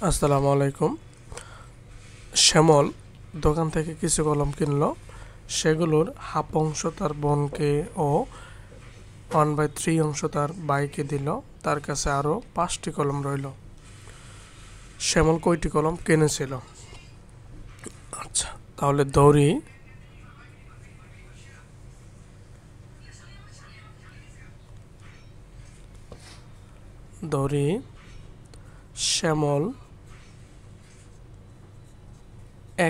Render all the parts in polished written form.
আসসালামু আলাইকুম। শ্যামল দোকান থেকে কিছু কলম কিনলো, সেগুলোর হাফ অংশ তার বোনকে ও 1/3 অংশ তার ভাইকে দিল। তার কাছে আরও 5টি কলম রইল। শ্যামল কয়টি কলম কিনেছিল? আচ্ছা, তাহলে ধরি শ্যামল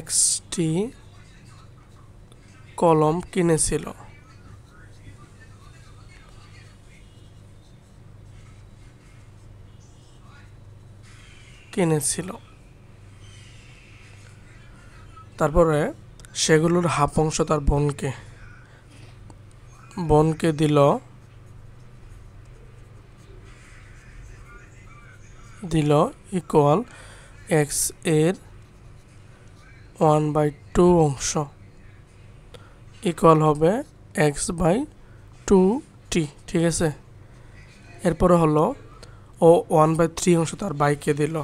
Xটি কলম কিনেছিল। তারপরে সেগুলোর হাফ অংশ তার বোনকে দিল ইকুয়াল এক্স এর 1/2 অংশ ইকুয়াল হবে x/2t। ঠিক আছে, এরপরে হলো ও 1/3 অংশ তার ভাইকে দিল।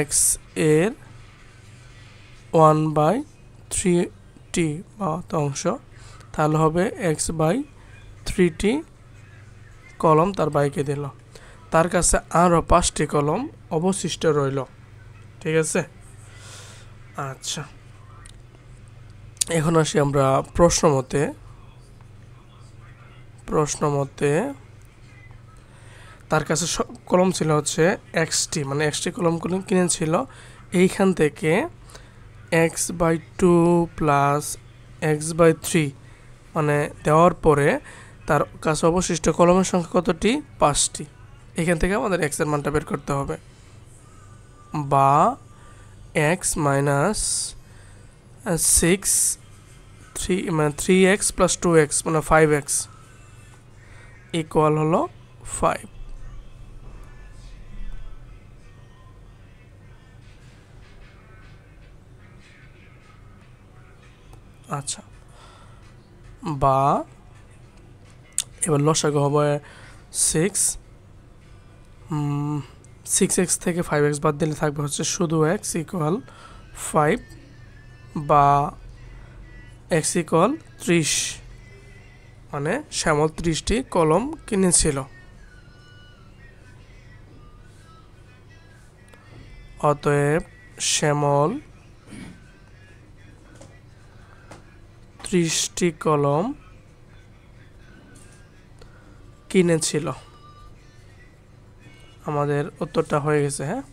x এর 1/3t বা অংশ, তাহলে হবে x/3t কলম তার ভাইকে দিল। তার কাছে আরও 5টি কলম অবশিষ্ট রইল। ঠিক আছে, আচ্ছা, এখন আসি আমরা প্রশ্ন মতে তার কাছে কলম ছিল হচ্ছে এক্সটি, মানে এক্সটি কলমগুলো কিনেছিল। এইখান থেকে x/2 প্লাস x/3 মানে দেওয়ার পরে তার কাছে অবশিষ্ট কলমের সংখ্যা কতটি? 5টি। এখান থেকে আমাদের x এর মানটা বের করতে হবে, বা x minus 3x plus 2x মানে 5x ইকুয়াল হলো 5। আচ্ছা, বা এবার লসাগু হবে 6x থেকে 5x বাদ দিলে থাকবে হচ্ছে শুধু x ইকুয়াল 5, বা x ইকুয়াল 30, মানে শ্যামল 30টি কলম কিনেছিল। অতএব শ্যামল 30টি কলম কিনেছিল। আমাদের উত্তরটা হয়ে গেছে। হ্যাঁ।